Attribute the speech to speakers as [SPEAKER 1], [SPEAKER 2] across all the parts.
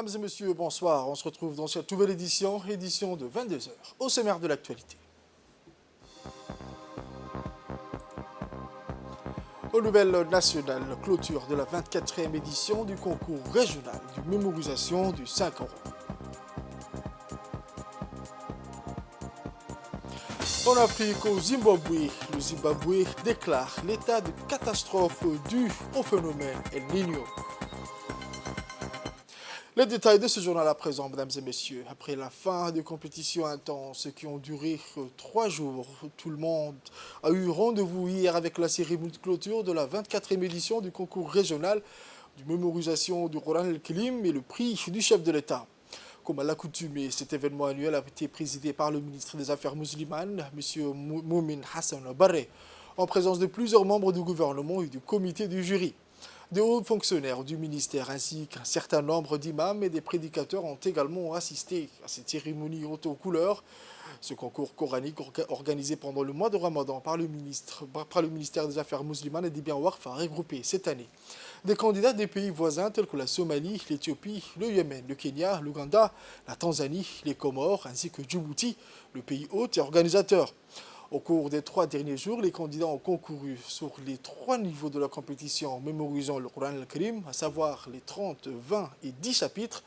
[SPEAKER 1] Mesdames et messieurs, bonsoir. On se retrouve dans cette nouvelle édition de 22 heures, au sommaire de l'actualité. Aux nouvelles nationales, clôture de la 24e édition du concours régional de mémorisation du 5 euros. En Afrique, au Zimbabwe, le Zimbabwe déclare l'état de catastrophe dû au phénomène El Niño. Les détails de ce journal à présent, mesdames et messieurs. Après la fin des compétitions intenses qui ont duré 3 jours, tout le monde a eu rendez-vous hier avec la cérémonie de clôture de la 24e édition du concours régional de mémorisation du Coran el-Karim et le prix du chef de l'État. Comme à l'accoutumée, cet événement annuel a été présidé par le ministre des Affaires musulmanes, M. Moumin Hassan Barre, en présence de plusieurs membres du gouvernement et du comité du jury. Des hauts fonctionnaires du ministère ainsi qu'un certain nombre d'imams et des prédicateurs ont également assisté à cette cérémonie haute aux couleurs. Ce concours coranique organisé pendant le mois de Ramadan par le ministère des Affaires musulmanes et des biens Waqf a regroupé cette année des candidats des pays voisins tels que la Somalie, l'Éthiopie, le Yémen, le Kenya, l'Ouganda, la Tanzanie, les Comores ainsi que Djibouti, le pays hôte et organisateur. Au cours des 3 derniers jours, les candidats ont concouru sur les 3 niveaux de la compétition en mémorisant le Coran al-Karim, à savoir les 30, 20 et 10 chapitres.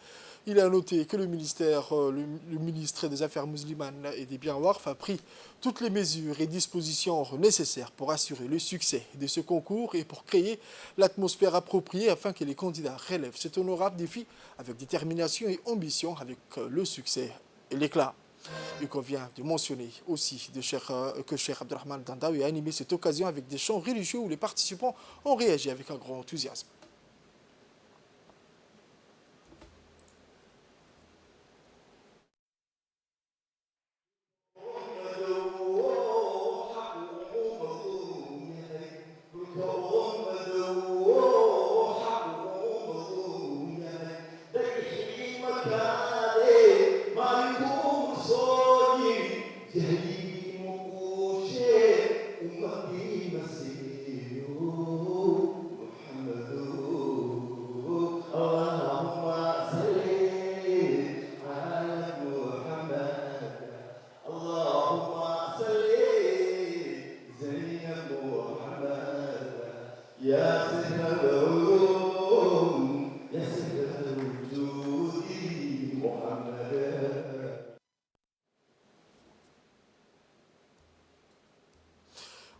[SPEAKER 1] Il est à noter que le ministre des Affaires musulmanes et des biens Waqf a pris toutes les mesures et dispositions nécessaires pour assurer le succès de ce concours et pour créer l'atmosphère appropriée afin que les candidats relèvent cet honorable défi avec détermination et ambition avec le succès et l'éclat. Il convient de mentionner aussi que Cheikh Abdelrahman Dandawi a animé cette occasion avec des chants religieux où les participants ont réagi avec un grand enthousiasme.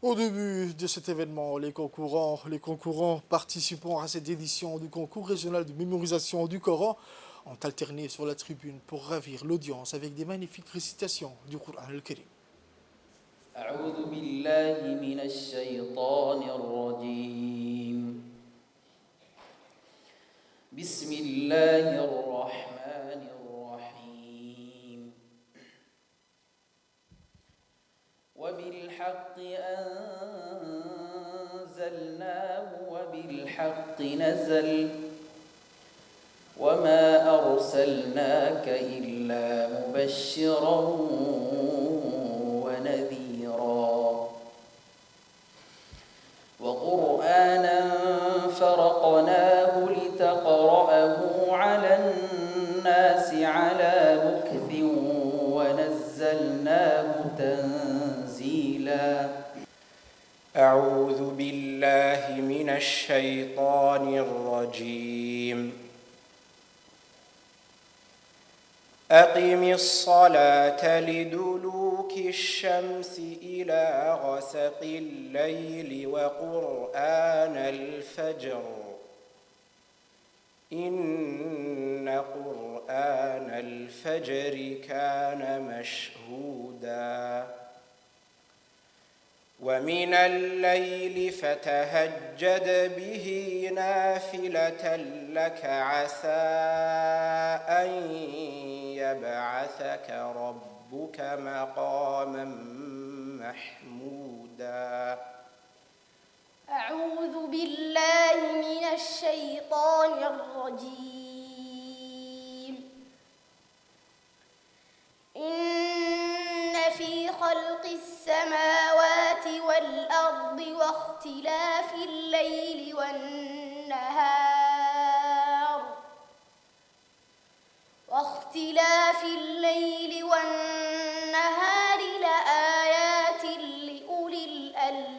[SPEAKER 1] Au début de cet événement, les concurrents participant à cette édition du concours régional de mémorisation du Coran ont alterné sur la tribune pour ravir l'audience avec des magnifiques récitations du Coran al-Karim.
[SPEAKER 2] أعوذ بالله من الشيطان الرجيم بسم الله الرحمن الرحيم وبالحق أنزلناه وبالحق نزل وما أرسلناك إلا مبشرا ونذيرا وقرآنا فرقناه لتقرأه على الناس على مكث ونزلناه تنزيلا
[SPEAKER 3] أعوذ بالله من الشيطان الرجيم أقم الصلاة لدلوك الشمس إلى غسق الليل وقرآن الفجر إن قرآن الفجر كان مشهودا ومن الليل فتهجد به نافلة لك عسى أن يبعثك ربك مقاما محمودا
[SPEAKER 4] أعوذ بالله من الشيطان الرجيم إن في خلق السماوات والأرض واختلاف الليل والنهار واختلاف الليل والنهار لآيات لأولي الألباب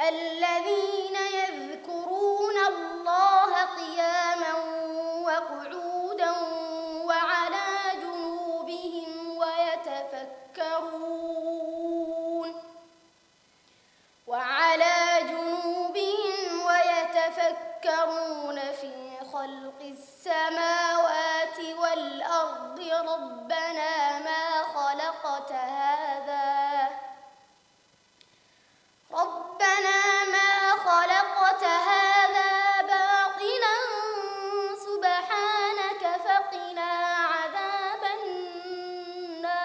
[SPEAKER 4] الذين يذكرون الله قياما وقعودا وعلى جنوبهم ويتفكرون في خلق السماوات والأرض ربنا ما خلقت هذا باطلا سبحانك فقنا عذاب النار.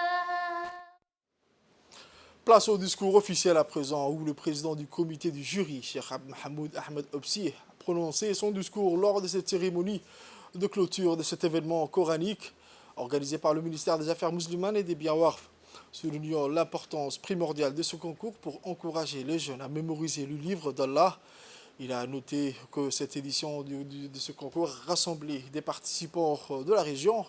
[SPEAKER 1] Place au discours officiel à présent où le président du comité du jury, Cheikh Mahmoud Ahmed Obsi, a prononcé son discours lors de cette cérémonie de clôture de cet événement coranique organisé par le ministère des Affaires musulmanes et des Biens Warf, soulignant l'importance primordiale de ce concours pour encourager les jeunes à mémoriser le livre d'Allah. Il a noté que cette édition de ce concours a rassemblé des participants de la région,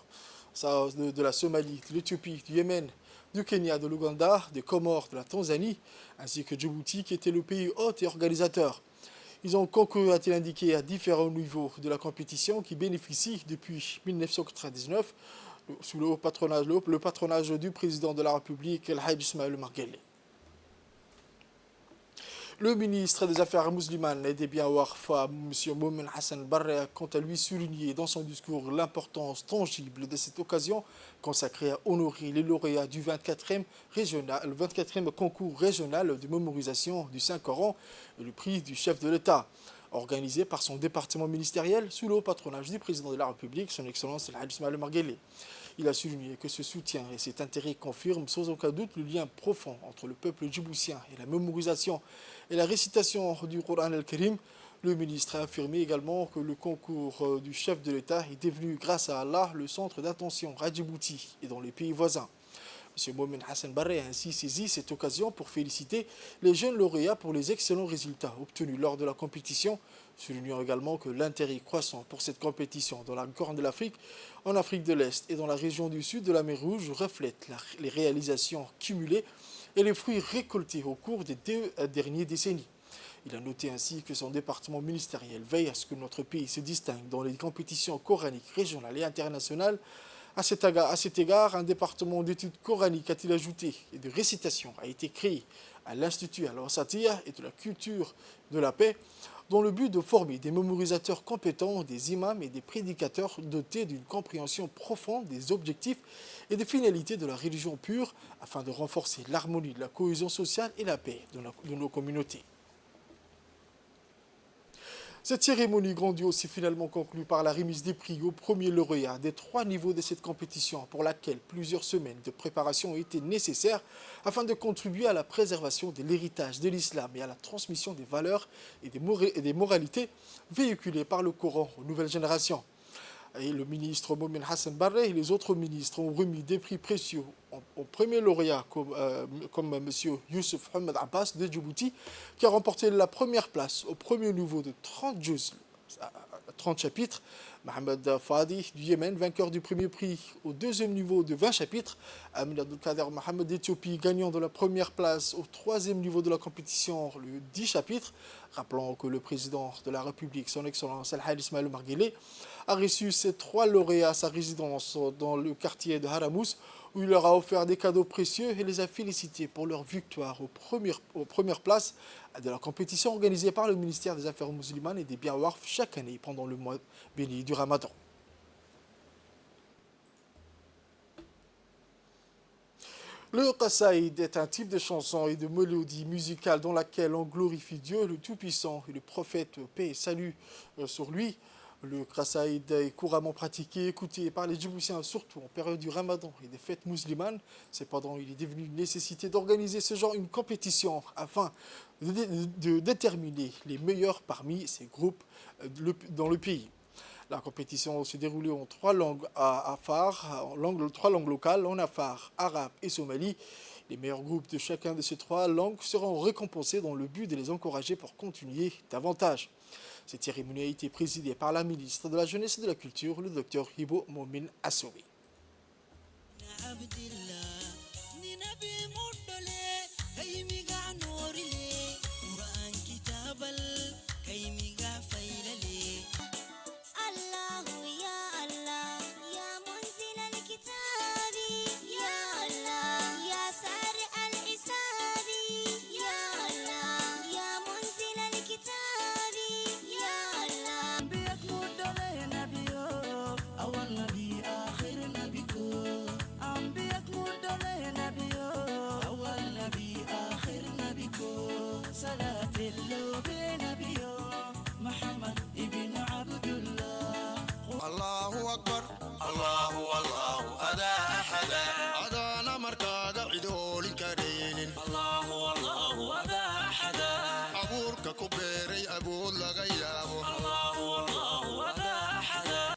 [SPEAKER 1] de la Somalie, de l'Éthiopie, du Yémen, du Kenya, de l'Ouganda, des Comores, de la Tanzanie, ainsi que Djibouti qui était le pays hôte et organisateur. Ils ont concouru, a-t-il indiqué, à différents niveaux de la compétition qui bénéficie depuis 1999 sous le patronage du président de la République, El Hadj Ismaël Omar Guelleh. Le ministre des Affaires musulmanes et des Biens Warf, M. Momin Hassan Barre, a quant à lui souligné dans son discours l'importance tangible de cette occasion consacrée à honorer les lauréats du 24e concours régional de mémorisation du Saint-Coran et le prix du chef de l'État, organisé par son département ministériel sous le patronage du président de la République, son Excellence El Hadj Ismaël Omar Guelleh. Il a souligné que ce soutien et cet intérêt confirment sans aucun doute le lien profond entre le peuple djiboutien et la mémorisation et la récitation du Coran al-Karim. Le ministre a affirmé également que le concours du chef de l'État est devenu, grâce à Allah, le centre d'attention à Djibouti et dans les pays voisins. M. Momin Hassan Barre a ainsi saisi cette occasion pour féliciter les jeunes lauréats pour les excellents résultats obtenus lors de la compétition, soulignant également que l'intérêt croissant pour cette compétition dans la Corne de l'Afrique, en Afrique de l'Est et dans la région du sud de la mer Rouge reflète les réalisations cumulées et les fruits récoltés au cours des 2 dernières décennies. Il a noté ainsi que son département ministériel veille à ce que notre pays se distingue dans les compétitions coraniques régionales et internationales. À cet égard, un département d'études coraniques, a-t-il ajouté, et de récitation a été créé à l'Institut Al-Wasatiyah et de la culture de la paix, dans le but de former des mémorisateurs compétents, des imams et des prédicateurs dotés d'une compréhension profonde des objectifs et des finalités de la religion pure, afin de renforcer l'harmonie, la cohésion sociale et la paix de nos communautés. Cette cérémonie grandiose s'est finalement conclue par la remise des prix aux premiers lauréats des 3 niveaux de cette compétition, pour laquelle plusieurs semaines de préparation ont été nécessaires afin de contribuer à la préservation de l'héritage de l'islam et à la transmission des valeurs et des moralités véhiculées par le Coran aux nouvelles générations. Et le ministre Momin Hassan Barre et les autres ministres ont remis des prix précieux aux premiers lauréats comme M. Youssef Ahmed Abbas de Djibouti, qui a remporté la première place au premier niveau de 30 chapitres. Mohamed Fadi du Yémen, vainqueur du premier prix au deuxième niveau de 20 chapitres. Amin Abdelkader Mohamed d'Éthiopie, gagnant de la première place au troisième niveau de la compétition, le 10 chapitres. Rappelons que le président de la République, son Excellence El Hadj Ismaël Omar Guelleh, a reçu ces 3 lauréats à sa résidence dans le quartier de Haramous, où il leur a offert des cadeaux précieux et les a félicités pour leur victoire aux premières places de la compétition organisée par le ministère des Affaires musulmanes et des Biens Warf chaque année pendant le mois béni du Ramadan. Le qasaïd est un type de chanson et de mélodie musicale dans laquelle on glorifie Dieu, le Tout-Puissant, et le prophète, paix et salut sur lui. Le qasaïd est couramment pratiqué et écouté par les Djiboutiens, surtout en période du Ramadan et des fêtes musulmanes. Cependant, il est devenu une nécessité d'organiser ce genre une compétition afin de déterminer les meilleurs parmi ces groupes dans le pays. La compétition s'est déroulée en 3 langues trois langues locales, en afar, arabe et somali. Les meilleurs groupes de chacun de ces 3 langues seront récompensés dans le but de les encourager pour continuer davantage. Cette cérémonie a été présidée par la ministre de la Jeunesse et de la Culture, le Dr Hibo Momin Assoui.
[SPEAKER 5] الله أكبر الله والله أدا أحدا أدانا مركاغ عدول كرين الله والله أدا أحدا أبورك كبيري أبو لغيابو الله والله أدا أحدا.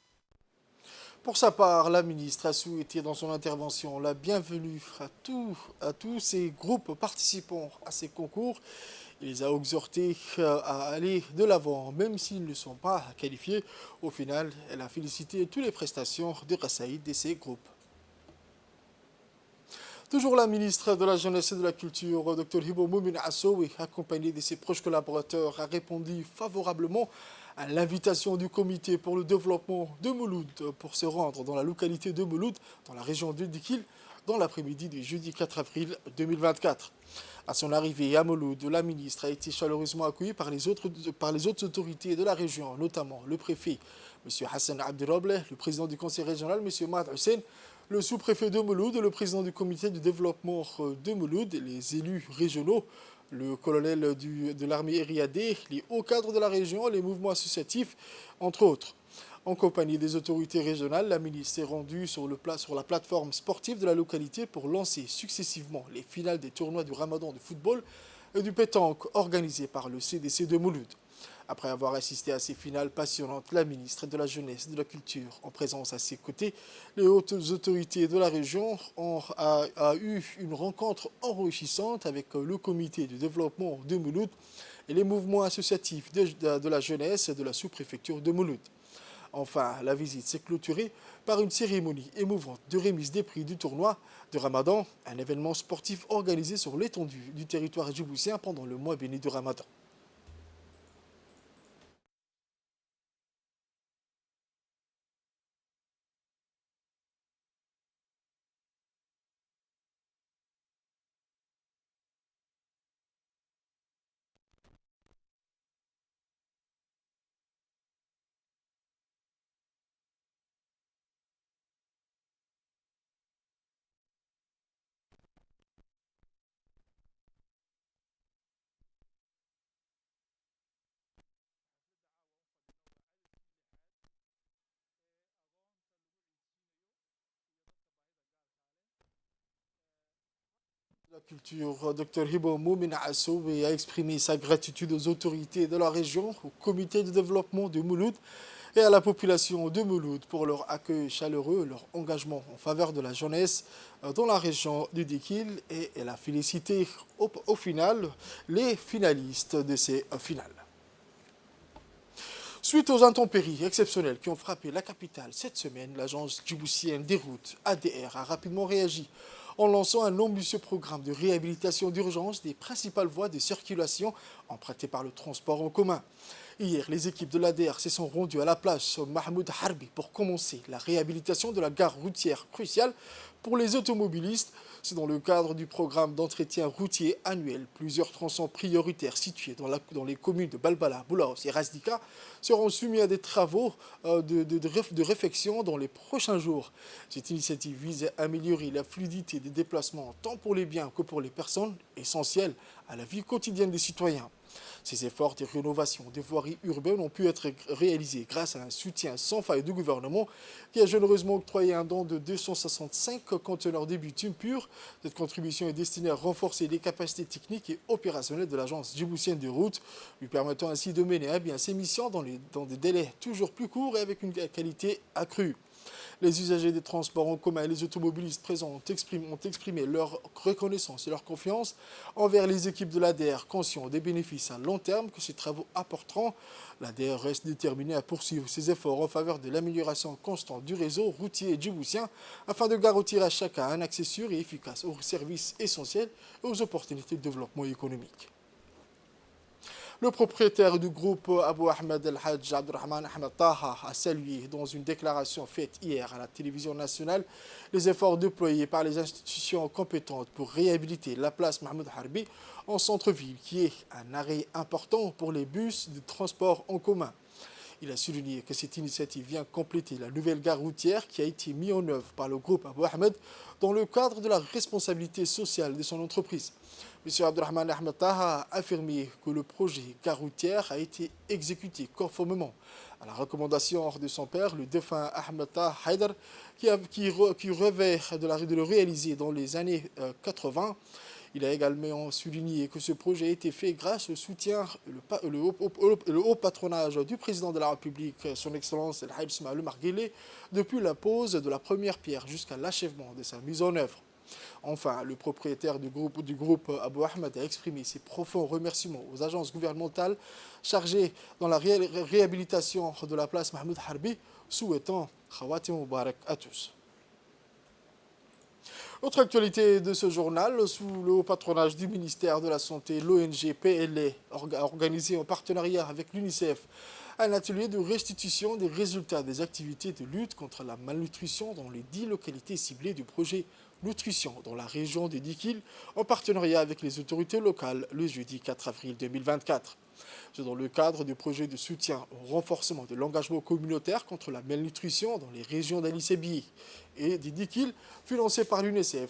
[SPEAKER 1] Pour sa part, la ministre a souhaité dans son intervention la bienvenue à tous ces groupes participants à ces concours. Il les a exhortés à aller de l'avant, même s'ils ne sont pas qualifiés. Au final, elle a félicité toutes les prestations de Rassaïd de ces groupes. Toujours la ministre de la Jeunesse et de la Culture, Dr Hibo Momin Assoui, accompagné de ses proches collaborateurs, a répondu favorablement à l'invitation du comité pour le développement de Mouloud pour se rendre dans la localité de Mouloud, dans la région de Dikil, dans l'après-midi du jeudi 4 avril 2024. À son arrivée à Mouloud, la ministre a été chaleureusement accueillie par les autres autorités de la région, notamment le préfet, M. Hassan Abdiroble, le président du conseil régional, M. Mahd Hussein, le sous-préfet de Mouloud, le président du comité de développement de Mouloud, les élus régionaux, le colonel de l'armée Eriadé, les hauts cadres de la région, les mouvements associatifs, entre autres. En compagnie des autorités régionales, la ministre s'est rendue sur la plateforme sportive de la localité pour lancer successivement les finales des tournois du Ramadan de football et du pétanque organisés par le CDC de Mouloud. Après avoir assisté à ces finales passionnantes, la ministre de la Jeunesse et de la Culture, en présence à ses côtés, les hautes autorités de la région a eu une rencontre enrichissante avec le comité de développement de Mouloud et les mouvements associatifs de la jeunesse de la sous-préfecture de Mouloud. Enfin, la visite s'est clôturée par une cérémonie émouvante de remise des prix du tournoi de Ramadan, un événement sportif organisé sur l'étendue du territoire djiboutien pendant le mois béni de Ramadan. La culture, Dr Hibo Momin Assoui a exprimé sa gratitude aux autorités de la région, au comité de développement de Mouloud et à la population de Mouloud pour leur accueil chaleureux, leur engagement en faveur de la jeunesse dans la région du Dikil, et elle a félicité au final les finalistes de ces finales. Suite aux intempéries exceptionnelles qui ont frappé la capitale cette semaine, l'agence djiboutienne des routes, ADR, a rapidement réagi en lançant un ambitieux programme de réhabilitation d'urgence des principales voies de circulation empruntées par le transport en commun. Hier, les équipes de l'ADR se sont rendues à la place Mahmoud Harbi pour commencer la réhabilitation de la gare routière cruciale pour les automobilistes. C'est dans le cadre du programme d'entretien routier annuel. Plusieurs tronçons prioritaires situés dans les communes de Balbala, Boulaos et Razdika seront soumis à des travaux de réfection dans les prochains jours. Cette initiative vise à améliorer la fluidité des déplacements tant pour les biens que pour les personnes, essentielles à la vie quotidienne des citoyens. Ces efforts de rénovation des voiries urbaines ont pu être réalisés grâce à un soutien sans faille du gouvernement qui a généreusement octroyé un don de 265 conteneurs de bitume pur. Cette contribution est destinée à renforcer les capacités techniques et opérationnelles de l'agence djiboutienne de route, lui permettant ainsi de mener à bien ses missions dans des délais toujours plus courts et avec une qualité accrue. Les usagers des transports en commun et les automobilistes présents ont exprimé leur reconnaissance et leur confiance envers les équipes de l'ADR, conscients des bénéfices à long terme que ces travaux apporteront. L'ADR reste déterminée à poursuivre ses efforts en faveur de l'amélioration constante du réseau routier djiboutien afin de garantir à chacun un accès sûr et efficace aux services essentiels et aux opportunités de développement économique. Le propriétaire du groupe Abu Ahmed El-Hajj Abdurrahman Ahmed Taha a salué dans une déclaration faite hier à la télévision nationale les efforts déployés par les institutions compétentes pour réhabiliter la place Mahmoud Harbi en centre-ville, qui est un arrêt important pour les bus de transport en commun. Il a souligné que cette initiative vient compléter la nouvelle gare routière qui a été mise en œuvre par le groupe Abu Ahmed dans le cadre de la responsabilité sociale de son entreprise. M. Abdurrahman Ahmed Taha a affirmé que le projet gare routière a été exécuté conformément à la recommandation de son père, le défunt Ahmed Taha Haidar, qui rêvait de le réaliser dans les années 80. Il a également souligné que ce projet a été fait grâce au soutien et le haut patronage du président de la République, son Excellence El Hadj Ismaïl Omar Guelleh, depuis la pose de la première pierre jusqu'à l'achèvement de sa mise en œuvre. Enfin, le propriétaire du groupe Abu Ahmed a exprimé ses profonds remerciements aux agences gouvernementales chargées dans la réhabilitation de la place Mahmoud Harbi, souhaitant Khawatim Mubarak à tous. Autre actualité de ce journal, sous le haut patronage du ministère de la Santé, l'ONG PLA a organisé en partenariat avec l'UNICEF un atelier de restitution des résultats des activités de lutte contre la malnutrition dans les 10 localités ciblées du projet Nutrition dans la région de Dikil, en partenariat avec les autorités locales le jeudi 4 avril 2024. C'est dans le cadre du projet de soutien au renforcement de l'engagement communautaire contre la malnutrition dans les régions d'Ali Sébihi et d'Idikil, financé par l'UNICEF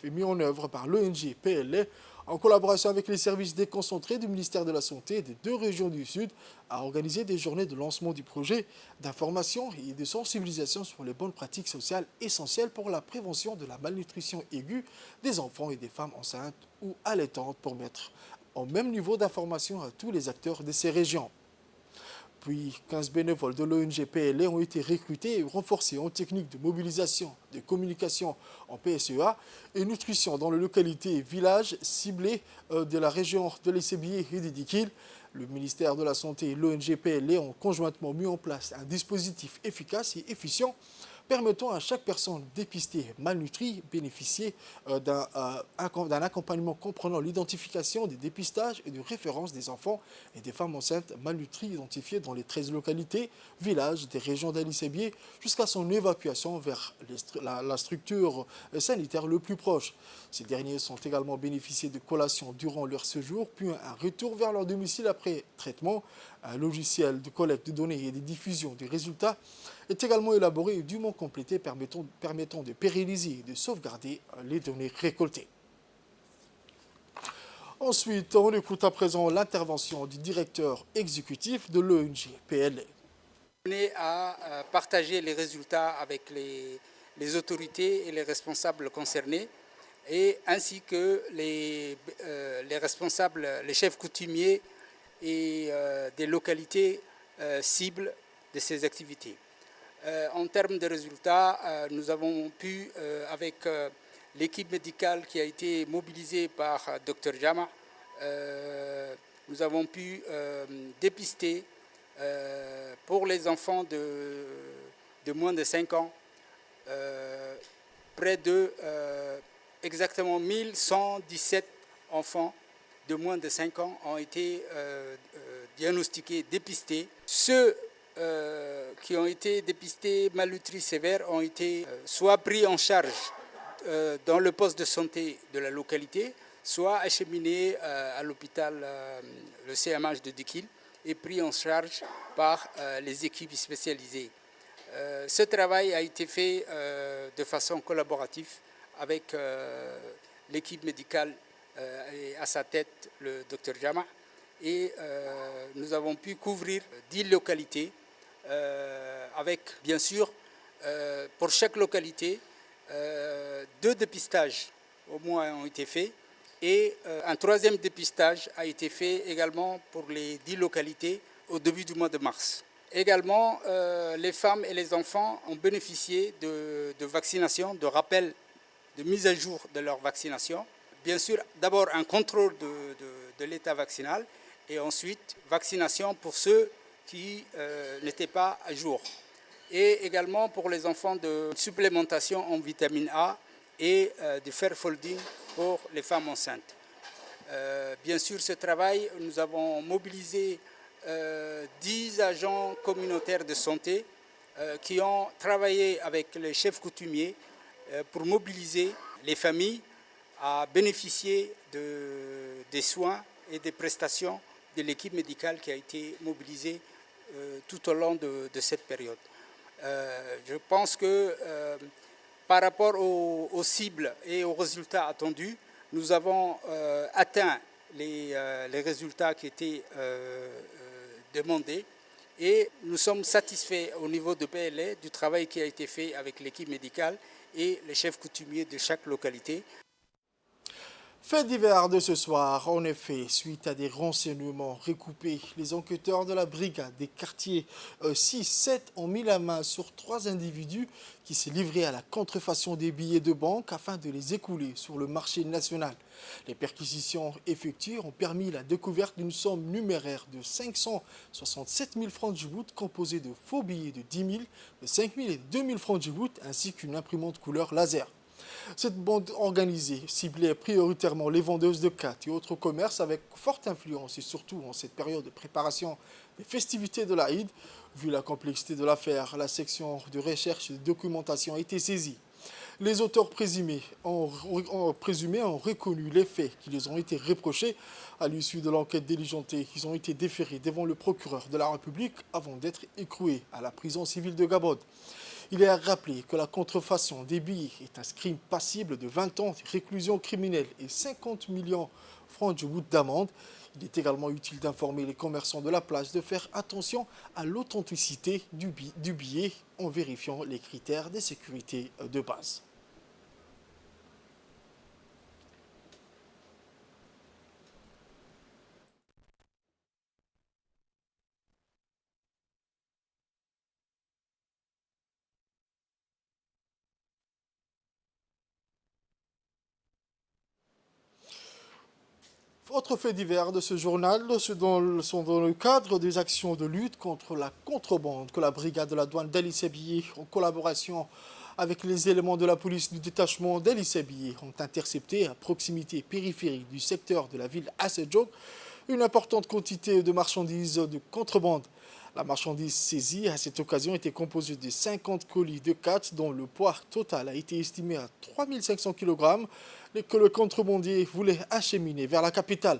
[SPEAKER 1] et mis en œuvre par l'ONG PLA, en collaboration avec les services déconcentrés du ministère de la Santé des 2 régions du Sud, a organisé des journées de lancement du projet d'information et de sensibilisation sur les bonnes pratiques sociales essentielles pour la prévention de la malnutrition aiguë des enfants et des femmes enceintes ou allaitantes pour mettre au même niveau d'information à tous les acteurs de ces régions. Puis 15 bénévoles de l'ONG PLA ont été recrutés et renforcés en technique de mobilisation, de communication en PSEA et nutrition dans les localités et villages ciblés de la région de l'Essébillé et d'Idikil. Le ministère de la Santé et l'ONG PLA ont conjointement mis en place un dispositif efficace et efficient permettant à chaque personne dépistée malnutrie bénéficier d'un accompagnement comprenant l'identification des dépistages et de référence des enfants et des femmes enceintes malnutries identifiées dans les 13 localités, villages des régions d'Ali Sébihi jusqu'à son évacuation vers la structure sanitaire le plus proche. Ces derniers sont également bénéficiés de collations durant leur séjour, puis un retour vers leur domicile après traitement. Un logiciel de collecte de données et de diffusion des résultats est également élaboré et dûment complété, permettant de pérenniser et de sauvegarder les données récoltées. Ensuite, on écoute à présent l'intervention du directeur exécutif de l'ONG PLA.
[SPEAKER 6] On est à partager les résultats avec les autorités et les responsables concernés, et ainsi que les responsables, les chefs coutumiers et des localités cibles de ces activités. En termes de résultats, nous avons pu, avec l'équipe médicale qui a été mobilisée par Dr Jama, nous avons pu dépister pour les enfants de moins de 5 ans près de exactement 1117 enfants de moins de 5 ans ont été diagnostiqués, dépistés. Ceux qui ont été dépistés malnutris sévères ont été soit pris en charge dans le poste de santé de la localité, soit acheminés à l'hôpital, le CMH de Dikil, et pris en charge par les équipes spécialisées. Ce travail a été fait de façon collaborative avec l'équipe médicale et à sa tête le Dr Jama, et nous avons pu couvrir 10 localités avec bien sûr pour chaque localité 2 dépistages au moins ont été faits, et un 3e dépistage a été fait également pour les 10 localités au début du mois de mars. Également, les femmes et les enfants ont bénéficié de vaccination, de rappel, de mise à jour de leur vaccination. Bien sûr, d'abord un contrôle de l'état vaccinal et ensuite vaccination pour ceux qui n'étaient pas à jour. Et également pour les enfants de supplémentation en vitamine A et de fer folding pour les femmes enceintes. Bien sûr, ce travail, nous avons mobilisé 10 agents communautaires de santé qui ont travaillé avec les chefs coutumiers pour mobiliser les familles à bénéficier des soins et des prestations de l'équipe médicale qui a été mobilisée tout au long de cette période. Je pense que par rapport aux cibles et aux résultats attendus, nous avons atteint les résultats qui étaient demandés et nous sommes satisfaits au niveau de PLA du travail qui a été fait avec l'équipe médicale et les chefs coutumiers de chaque localité.
[SPEAKER 1] Fait divers de ce soir, en effet, suite à des renseignements recoupés, les enquêteurs de la brigade des quartiers 6-7 ont mis la main sur 3 individus qui s'est livré à la contrefaçon des billets de banque afin de les écouler sur le marché national. Les perquisitions effectuées ont permis la découverte d'une somme numéraire de 567 000 francs de Djibouti composée de faux billets de 10 000, de 5 000 et de 2 000 francs de Djibouti ainsi qu'une imprimante couleur laser. Cette bande organisée ciblait prioritairement les vendeuses de cartes et autres commerces avec forte influence et surtout en cette période de préparation des festivités de l'Aïd. Vu la complexité de l'affaire, la section de recherche et de documentation a été saisie. Les auteurs présumés ont reconnu les faits qui les ont été reprochés. À l'issue de l'enquête diligentée, ils ont été déférés devant le procureur de la République avant d'être écroués à la prison civile de Gabon. Il est à rappeler que la contrefaçon des billets est un crime passible de 20 ans de réclusion criminelle et 50 millions de francs d'amende. Il est également utile d'informer les commerçants de la place de faire attention à l'authenticité du billet en vérifiant les critères de sécurité de base. Autres faits divers de ce journal sont dans le cadre des actions de lutte contre la contrebande que la brigade de la douane d'Ali Sebiye, en collaboration avec les éléments de la police du détachement d'Ali Sebiye, ont intercepté à proximité périphérique du secteur de la ville Assedjog une importante quantité de marchandises de contrebande. La marchandise saisie à cette occasion était composée de 50 colis de khat dont le poids total a été estimé à 3500 kg que le contrebandier voulait acheminer vers la capitale.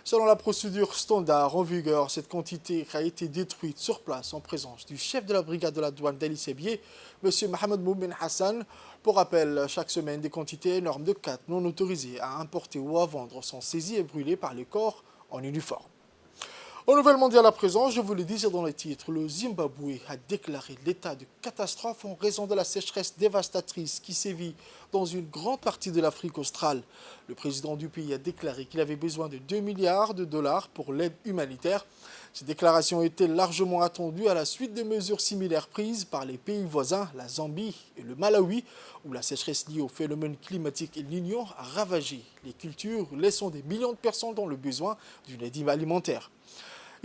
[SPEAKER 1] Selon la procédure standard en vigueur, cette quantité a été détruite sur place en présence du chef de la brigade de la douane d'Ali Sebiye, M. Mohamed Moumen Hassan. Pour rappel, chaque semaine, des quantités énormes de khat non autorisées à importer ou à vendre sont saisies et brûlées par les corps en uniforme. Aux nouvelles mondiales à présent, je vous le disais dans les titres, le Zimbabwe a déclaré l'état de catastrophe en raison de la sécheresse dévastatrice qui sévit dans une grande partie de l'Afrique australe. Le président du pays a déclaré qu'il avait besoin de 2 milliards de dollars pour l'aide humanitaire. Cette déclaration était largement attendue à la suite de mesures similaires prises par les pays voisins, la Zambie et le Malawi, où la sécheresse liée au phénomène climatique El Niño a ravagé les cultures, laissant des millions de personnes dans le besoin d'une aide alimentaire.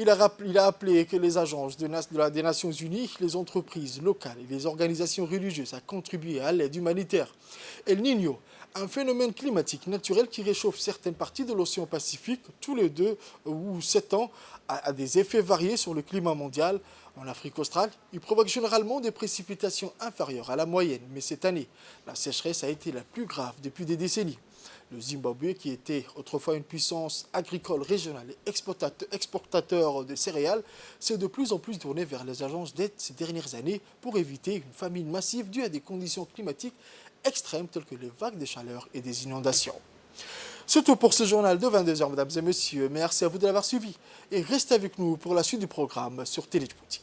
[SPEAKER 1] Il a appelé que les agences des Nations Unies, les entreprises locales et les organisations religieuses à contribuer à l'aide humanitaire. El Niño, un phénomène climatique naturel qui réchauffe certaines parties de l'océan Pacifique tous les 2 ou 7 ans, a des effets variés sur le climat mondial. En Afrique australe, il provoque généralement des précipitations inférieures à la moyenne, mais cette année, la sécheresse a été la plus grave depuis des décennies. Le Zimbabwe, qui était autrefois une puissance agricole régionale et exportateur de céréales, s'est de plus en plus tourné vers les agences d'aide ces dernières années pour éviter une famine massive due à des conditions climatiques extrêmes telles que les vagues de chaleur et des inondations. C'est tout pour ce journal de 22h, mesdames et messieurs. Merci à vous de l'avoir suivi et restez avec nous pour la suite du programme sur Télé Djibouti.